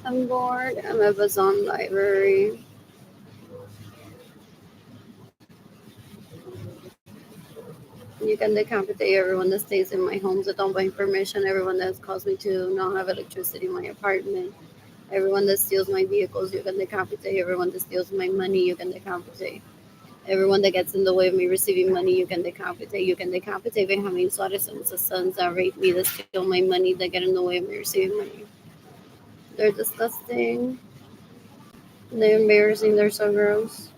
I'm bored. I'm Amazon library. You can decapitate everyone that stays in my homes without my permission, everyone that's caused me to not have electricity in my apartment, everyone that steals my vehicles, you can decapitate, everyone that steals my money, you can decapitate. Everyone that gets in the way of me receiving money, you can decapitate. You can decapitate Benjamin Suarez and his sons that rape me, that steal my money, that get in the way of me receiving money. They're disgusting. They're embarrassing. They're so gross.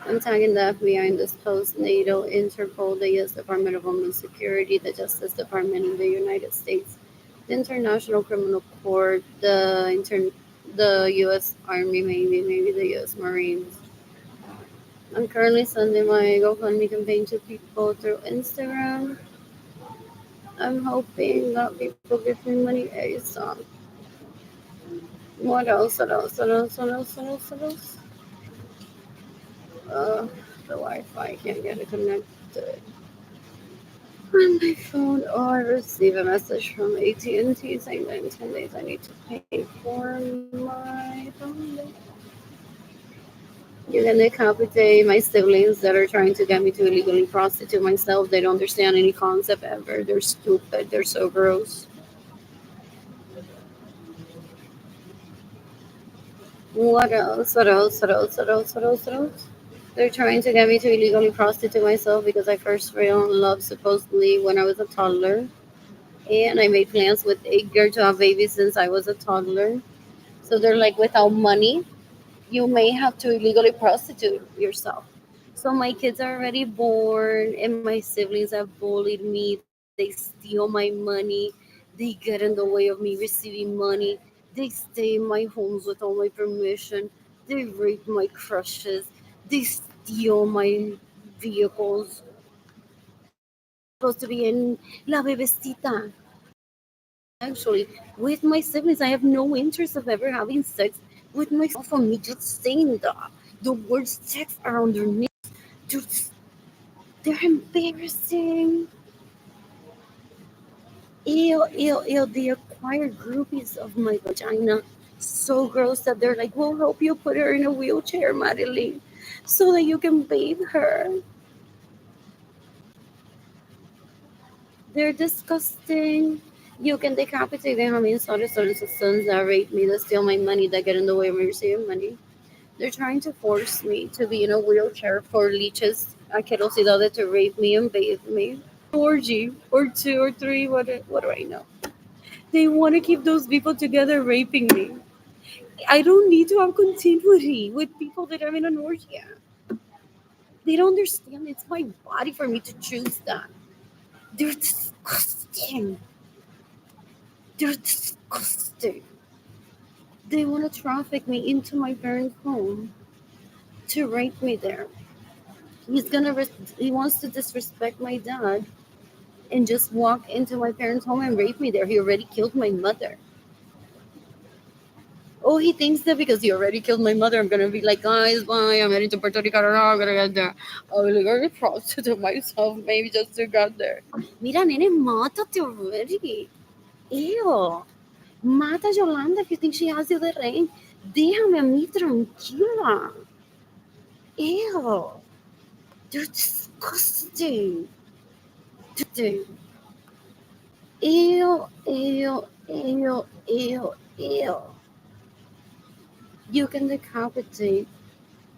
I'm tagging the FBI in this post, NATO, Interpol, the U.S. Department of Homeland Security, the Justice Department in the United States, the International Criminal Court, the U.S. Army, maybe the U.S. Marines. I'm currently sending my GoFundMe campaign to people through Instagram. I'm hoping that people give me money ASAP. What else? What else? What else? What else? What else? What else? The Wi-Fi can't get it connected. On my phone, oh, I received a message from AT&T saying that in 10 days I need to pay for my phone. You're gonna decapitate my siblings that are trying to get me to illegally prostitute myself. They don't understand any concept ever. They're stupid. They're so gross. What else? What else? What else? What else? What else? What else? They're trying to get me to illegally prostitute myself because I first fell in love supposedly when I was a toddler. And I made plans with Edgar to have babies since I was a toddler. So they're like, without money, you may have to illegally prostitute yourself. So my kids are already born, and my siblings have bullied me. They steal my money. They get in the way of me receiving money. They stay in my homes without my permission. They rape my crushes. They steal my vehicles. Supposed to be in La Bebecita. Actually, with my siblings, I have no interest of ever having sex with myself on me. Just saying the words sex are underneath. Just, they're embarrassing. Ew, ew, ew. They acquired groupies of my vagina. So gross that they're like, we'll help you put her in a wheelchair, Madeline, so that you can bathe her. They're disgusting. You can decapitate them. I mean, sort of sons that rape me, that steal my money, that get in the way of me receiving money. They're trying to force me to be in a wheelchair for leeches asquerosidades to rape me and bathe me. Orgy or two or three, what do I know? They want to keep those people together raping me. I don't need to have continuity with people that I'm in an orgy. They don't understand it's my body for me to choose that. They're disgusting. They're disgusting. They want to traffic me into my parents' home to rape me there. He wants to disrespect my dad and just walk into my parents' home and rape me there. He already killed my mother. Oh, he thinks that because he already killed my mother, I'm gonna be like, guys, bye. I'm heading to Puerto Rico. I'm gonna get there. I will go prostitute myself, maybe just to get there. Mira, nene, mátate already. Ew. Mata a Yolanda if you think she has you the reign. Déjame a mí tranquila. Ew. They're disgusting. Dude, ew, ew, ew, ew, ew. You can decapitate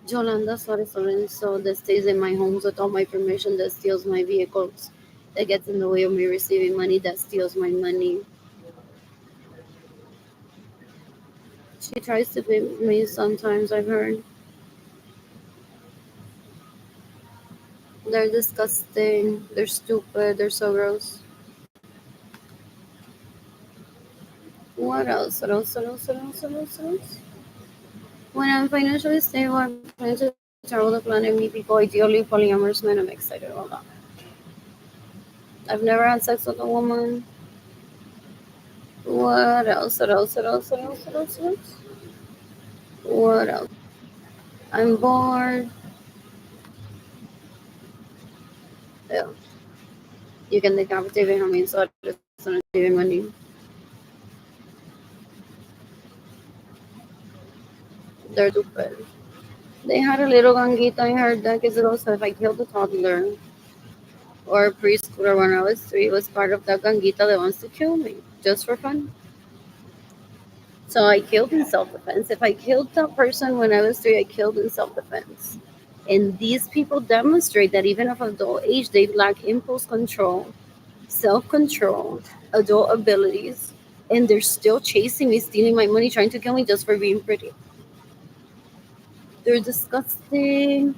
Yolanda Suarez Lorenzo that stays in my homes without my permission, that steals my vehicles, that gets in the way of me receiving money, that steals my money. She tries to beat me sometimes, I've heard. They're disgusting, they're stupid, they're so gross. What else? What else? What else? What else? What else? What else? When I'm financially stable, I plan to travel the planet and meet people, ideally polyamorous men. I'm excited about that. I've never had sex with a woman. What else? What else? What else? What else? What else? What else? What else? I'm bored. Yeah. You can decapitate Benjamin Suarez and receiving money. They're stupid. They had a little ganguita in her deck as well, so if I killed a toddler or a preschooler when I was 3, it was part of that ganguita that wants to kill me, just for fun. So I killed in self defense. If I killed that person when I was 3, I killed in self defense. And these people demonstrate that even of adult age, they lack impulse control, self control, adult abilities, and they're still chasing me, stealing my money, trying to kill me just for being pretty. They're disgusting.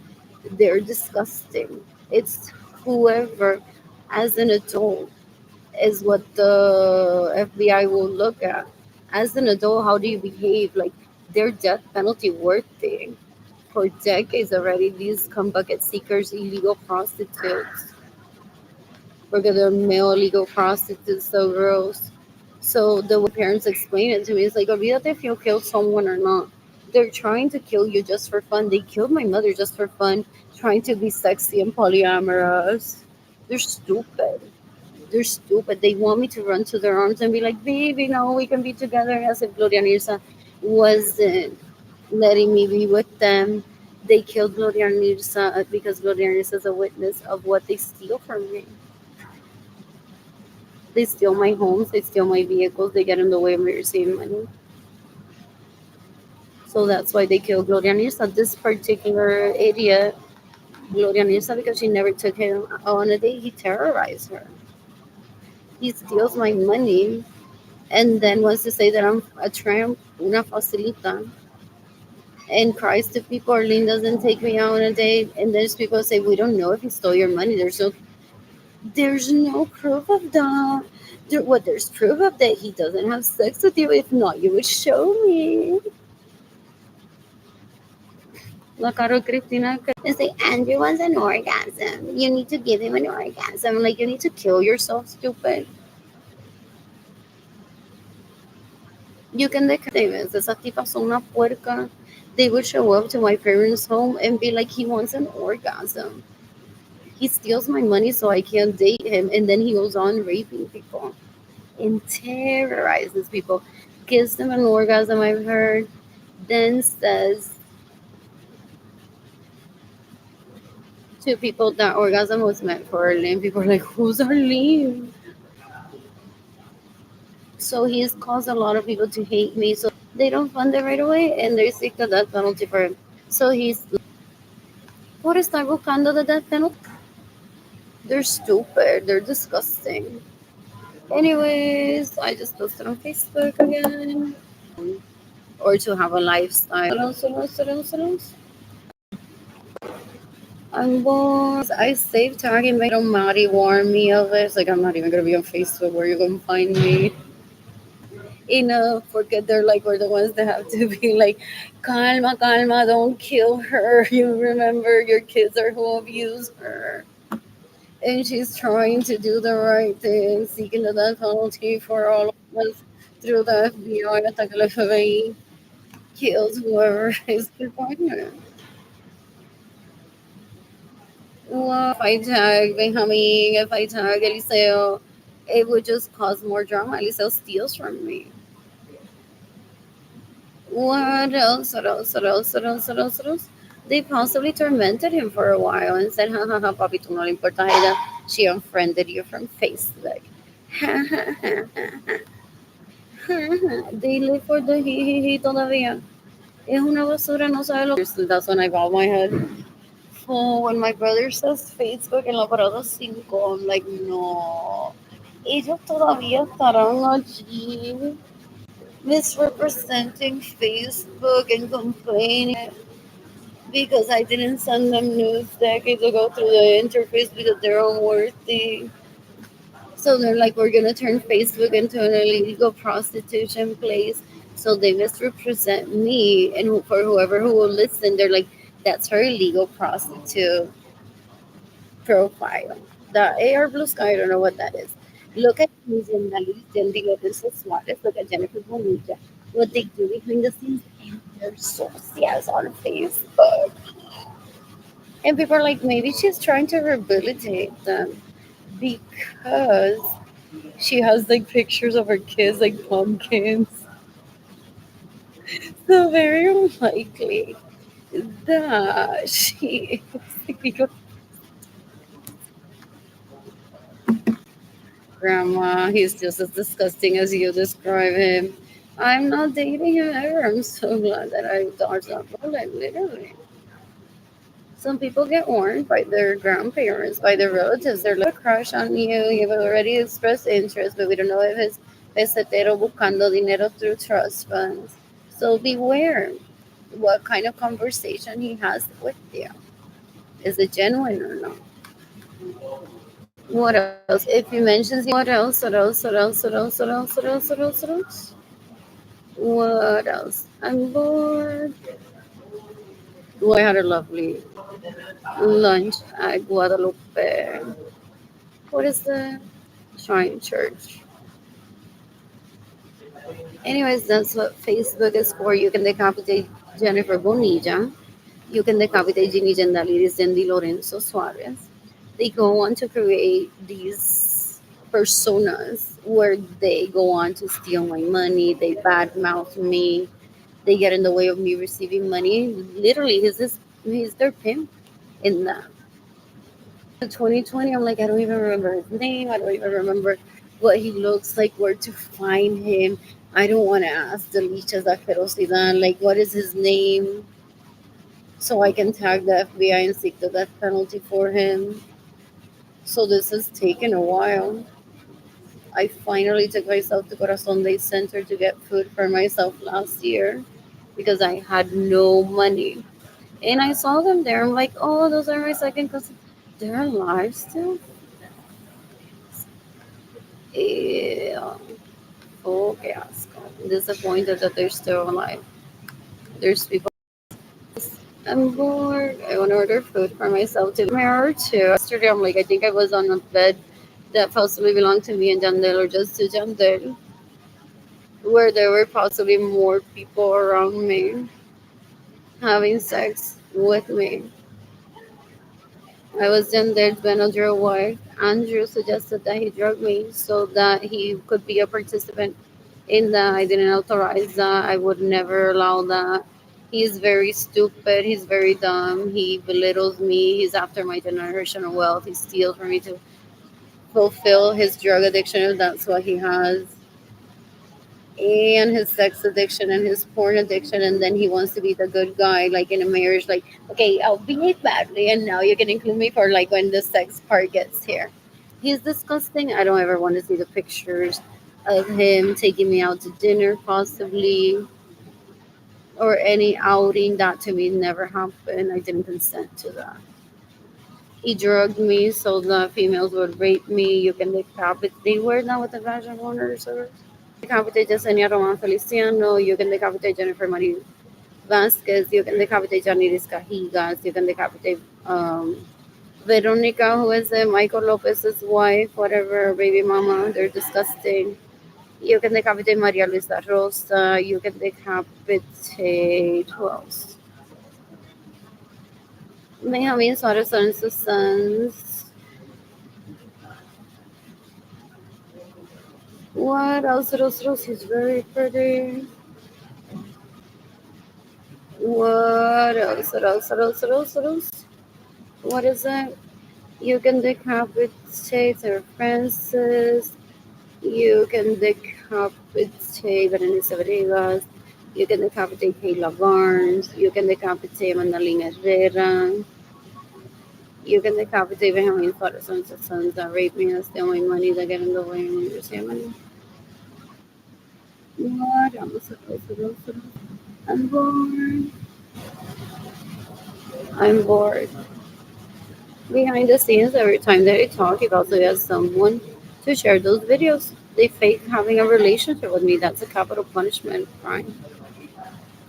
They're disgusting. It's whoever, as an adult, is what the FBI will look at. As an adult, how do you behave? Like, their death penalty worth it. For decades already, these come bucket seekers, illegal prostitutes, regular male illegal prostitutes, so gross. So the way parents explain it to me is like, olvídate if you killed someone or not. They're trying to kill you just for fun. They killed my mother just for fun, trying to be sexy and polyamorous. They're stupid. They're stupid. They want me to run to their arms and be like, baby, no, we can be together. As if Gloria Nirsa wasn't letting me be with them. They killed Gloria Nirsa because Gloria Nirsa is a witness of what they steal from me. They steal my homes, they steal my vehicles, they get in the way of me receiving money. So that's why they killed Gloria Nirsa. This particular idiot, Gloria Nirsa, because she never took him on a date, he terrorized her. He steals my money and then wants to say that I'm a tramp, una facilita, and cries to people, Arlene doesn't take me out on a date. And there's people say, we don't know if he stole your money. There's no proof of that. There's proof of that he doesn't have sex with you. If not, you would show me. La Caro Cristina and say, Andrew wants an orgasm. You need to give him an orgasm. Like, you need to kill yourself, stupid. You can declare this. Esas tipas son una puerca. They would show up to my parents' home and be like, he wants an orgasm. He steals my money so I can't date him. And then he goes on raping people and terrorizes people. Gives them an orgasm, I've heard. Then says to people that orgasm was meant for Arlene. People are like, who's Arlene? So he's caused a lot of people to hate me. So they don't fund it right away and they seek the death penalty for him. So he's por estar buscando the death penalty. They're stupid. They're disgusting. Anyways, I just posted on Facebook again. Or to have a lifestyle. I'm bored. I saved tagging my Mari warned me of it. It's like, I'm not even gonna be on Facebook. Where you gonna find me? Forget they're like, we're the ones that have to be like, calma, calma, don't kill her. You remember your kids are who abuse her. And she's trying to do the right thing, seeking the death penalty for all of us through the FBI. Hasta que el FBI kills whoever is their partner. Well, if I tag Benjamin, if I tag Eliseo, it would just cause more drama. Eliseo steals from me. What else? What else? What else? What else? What else? What else? They possibly tormented him for a while and said, ha ha ha, papi, tú no le importa a ella. She unfriended you from Facebook. They live for the he todavía. Es una basura, no sabe lo que. That's when I bow my head. Oh, when my brother says Facebook en la parada 5, I'm like, no. Ellos todavía estarán allí misrepresenting Facebook and complaining because I didn't send them news decades ago through the interface because they're unworthy. So they're like, we're gonna turn Facebook into an illegal prostitution place. So they misrepresent me, and for whoever who will listen, they're like, that's her illegal prostitute profile. The AR Blue Sky, I don't know what that is. Look at Susan Dalis, Jendy Lorenzo Suarez, look at Jennifer Bonilla. What they do behind the scenes, and their socials on Facebook. And people are like, maybe she's trying to rehabilitate them because she has like pictures of her kids like pumpkins. So very unlikely that she is like, because grandma, he's just as disgusting as you describe him. I'm not dating him ever. I'm so glad that I dodged that bullet, literally. Some people get warned by their grandparents, by their relatives. They're like a crush on you. You've already expressed interest, but we don't know if it's pesetero buscando dinero through trust funds. So beware what kind of conversation he has with you. Is it genuine or not? What else? If he mentions what else? What else? What else? What else? What else? What else? What else? What else? What else? I'm bored. Oh, I had a lovely lunch at Guadalupe. What is the Shrine Church? Anyways, that's what Facebook is for. You can decapitate Jennifer Bonilla. You can decapitate Ginny Gendalidis and Di Lorenzo Suarez. They go on to create these personas where they go on to steal my money, they badmouth me, they get in the way of me receiving money. Literally, he's their pimp in that. 2020, I'm like, I don't even remember his name. I don't even remember what he looks like, where to find him. I don't want to ask Delicia's Ferocidad, like, what is his name? So I can tag the FBI and seek the death penalty for him. So this has taken a while. I finally took myself to Corazon Day Center to get food for myself last year because I had no money. And I saw them there. I'm like, oh, those are my second cousins. They're alive still? Yeah. Oh, qué asco. I'm disappointed that they're still alive. There's people. I'm bored. I want to order food for myself too. Mirror too. Yesterday, I'm like, I think I was on a bed that possibly belonged to me and Jandel or just to Jandel, where there were possibly more people around me having sex with me. I was Jandel's Benadryl wife. Andrew suggested that he drug me so that he could be a participant in that. I didn't authorize that. I would never allow that. He's very stupid. He's very dumb. He belittles me. He's after my generational wealth. He steals from me to fulfill his drug addiction if that's what he has, and his sex addiction and his porn addiction. And then he wants to be the good guy, like in a marriage, like, okay, I'll behave badly, and now you can include me for like when the sex part gets here. He's disgusting. I don't ever want to see the pictures of him taking me out to dinner, possibly, or any outing. That to me never happened. I didn't consent to that. He drugged me so the females would rape me. You can decapitate. They were now with the vaginal honors. Decapitate Yesenia Roman Feliciano. You can decapitate Jennifer Marie Vasquez. You can decapitate Janiris Cajigas. You can decapitate Veronica, who is Michael Lopez's wife, whatever, baby mama. They're disgusting. You can decapitate Maria Luisa Rosa. You can decapitate who else? Benjamin Suarez and his sons. What else? He's very pretty. What else? What else? What else? What else? What is it? You can decapitate Sir Francis. You can decapitate Berenice Vegas. You can decapitate Kayla Barnes. You can decapitate Mandalina Herrera. You can decapitate Benjamin Flores and sons that rape me, that steal my money, that get in the way, and understand money. What? I'm bored. I'm bored. Behind the scenes, every time that I talk, if also has someone to share those videos. They fake having a relationship with me. That's a capital punishment crime.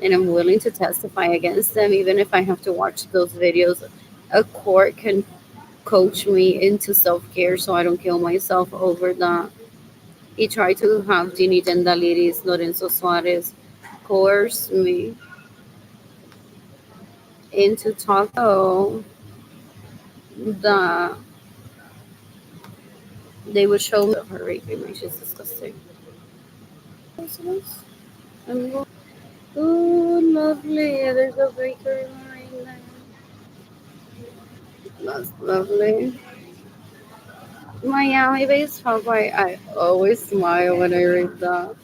And I'm willing to testify against them, even if I have to watch those videos. A court can coach me into self care so I don't kill myself over that. He tried to have Ginny Dendaliris, Lorenzo Suarez coerce me into talking that they would show me her raping me. She's disgusting. I'm oh, lovely. There's a bakery line there. That's lovely. Miami based Popeye. I always smile when I read that.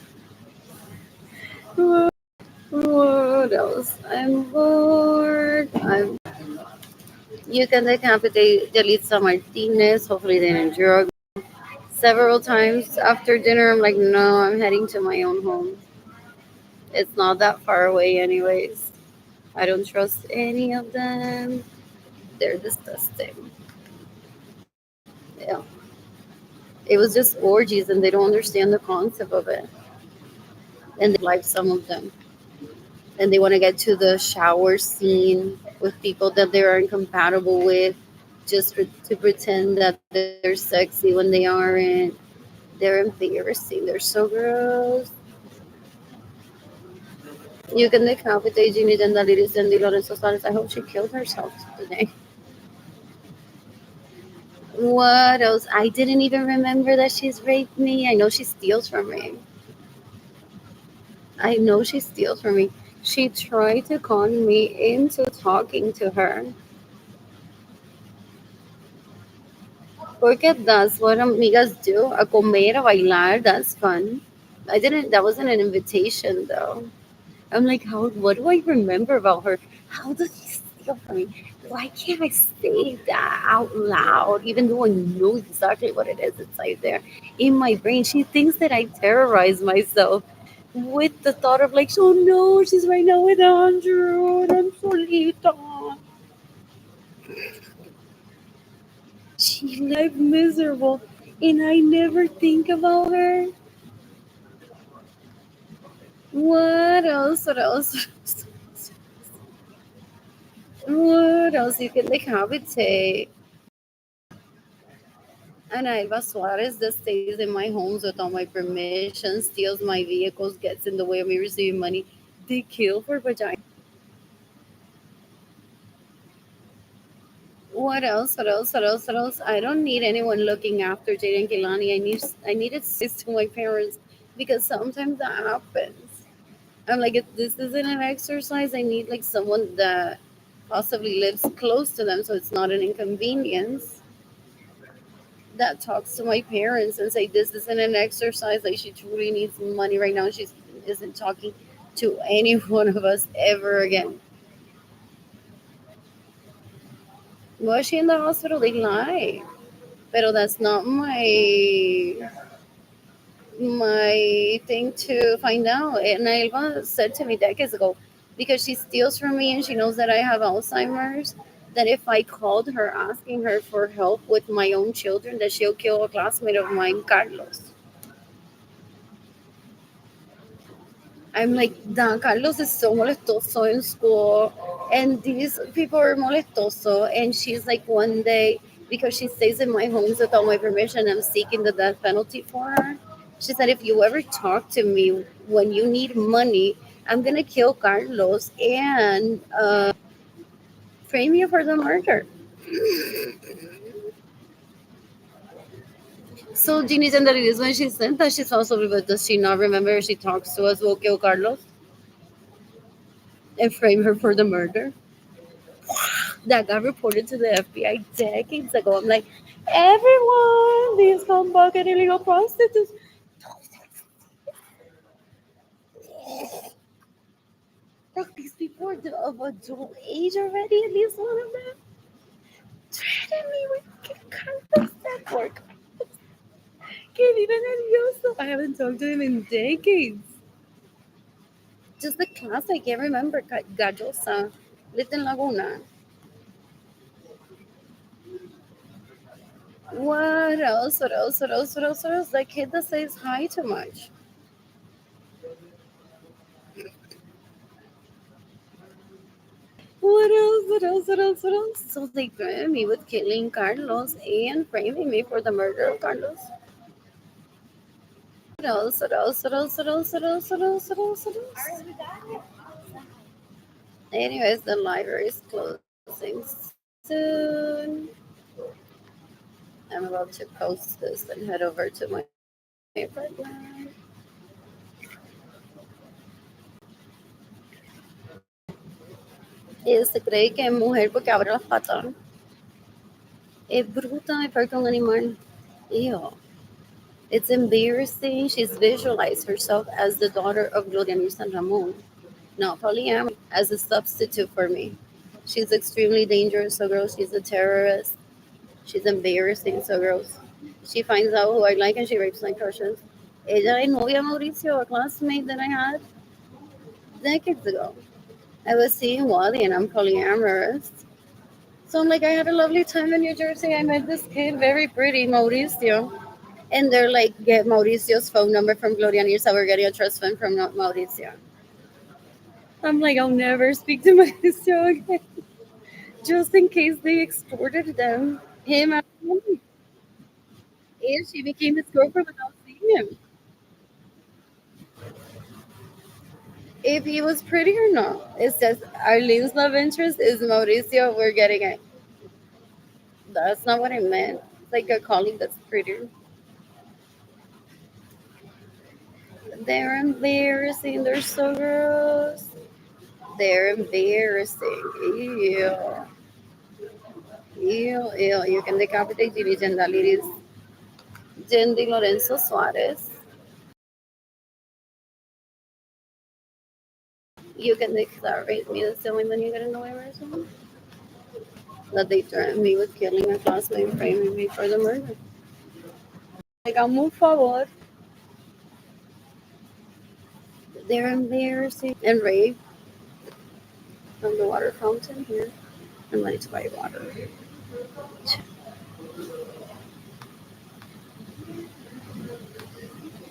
What else? I'm bored. You can decapitate Delisa Martinez. Hopefully, they didn't drug several times after dinner. I'm like, no, I'm heading to my own home. It's not that far away, anyways. I don't trust any of them. They're disgusting. Yeah. It was just orgies and they don't understand the concept of it. And they like some of them. And they want to get to the shower scene with people that they are incompatible with to pretend that they're sexy when they aren't. They're embarrassing. They're so gross. You can decapitate Ginny Dendaliris and Di Lorenzo Suarez. I hope she killed herself today. What else? I didn't even remember that she's raped me. I know she steals from me. I know she steals from me. She tried to con me into talking to her. Porque that's what amigas do. A comer, a bailar, that's fun. I didn't, that wasn't an invitation though. I'm like, how, what do I remember about her? How does she steal from me? Why can't I say that out loud, even though I know exactly what it is inside there? In my brain, she thinks that I terrorize myself with the thought of like, oh no, she's right now with Andrew, and I'm solita. She life miserable, and I never think about her. What else? What else? What else you can decapitate? And Elba Suarez that stays in my homes without my permission, steals my vehicles, gets in the way of me receiving money. They kill for vagina. What else? What else? What else? What else? I don't need anyone looking after Jaden Kilani. I needed space to my parents because sometimes that happens. I'm like, if this isn't an exercise, I need like someone that possibly lives close to them so it's not an inconvenience. That talks to my parents and say this isn't an exercise. Like she truly needs money right now. She isn't talking to any one of us ever again. Was she in the hospital? They lie. Pero that's not my thing to find out. And Elba said to me decades ago, because she steals from me and she knows that I have Alzheimer's, that if I called her asking her for help with my own children, that she'll kill a classmate of mine, Carlos. I'm like, Dan Carlos is so molestoso in school, and these people are molestoso. And she's like, one day, because she stays in my homes without my permission, I'm seeking the death penalty for her. She said, if you ever talk to me when you need money, I'm gonna kill Carlos and frame you for the murder. So Ginny Sandalid when she sent that, she's also, but does she not remember if she talks to us, we'll kill Carlos and frame her for the murder? that got reported to the FBI decades ago. I'm like, everyone, these humbugging illegal prostitutes. Like, these people are of adult age already, at least one of them. Threaten me with Carlos Network. Getting nervioso. I haven't talked to him in decades. Just the class I can't remember. Gallosa lived in Laguna. What else? What else? What else? What else? What else? That kid that says hi too much. What else? What else? What else? What else? So they threatened me with killing Carlos and framing me for the murder of Carlos. What else? What else? What else? What else? What else? What else? What else? What else? Anyways, the library is closing soon. I'm about to post this and head over to my apartment. Y se cree que es mujer porque abre las patas. Es bruta y parece un animal. Ew. It's embarrassing. She's visualized herself as the daughter of Gloria San Ramon, not polyamory, as a substitute for me. She's extremely dangerous, so gross. She's a terrorist. She's embarrassing, so gross. She finds out who I like and she rapes my crushes. Ella es novia Mauricio, a classmate that I had decades ago. I was seeing Wally and I'm polyamorous. So I'm like, I had a lovely time in New Jersey. I met this kid, very pretty, Mauricio. And they're like, get Mauricio's phone number from Gloria Nirsa. We're getting a trust fund from Mauricio. I'm like, I'll never speak to Mauricio again. Just in case they exported them. Him and me. And she became his girlfriend without seeing him. If he was pretty or not. It says Arlene's love interest is Mauricio. We're getting it. That's not what I meant. It's like a colleague that's prettier. They're embarrassing. They're so gross. They're embarrassing. Ew. Ew, ew. You can decapitate Gigi Gendaliris. Jendi Lorenzo Suarez. You can declarate me as the only one you get in the way or something. That they threatened me with killing a classmate and framing me for the murder. Like, I'll move forward. They're embarrassing. And rape from the water fountain here. I'm ready to buy water.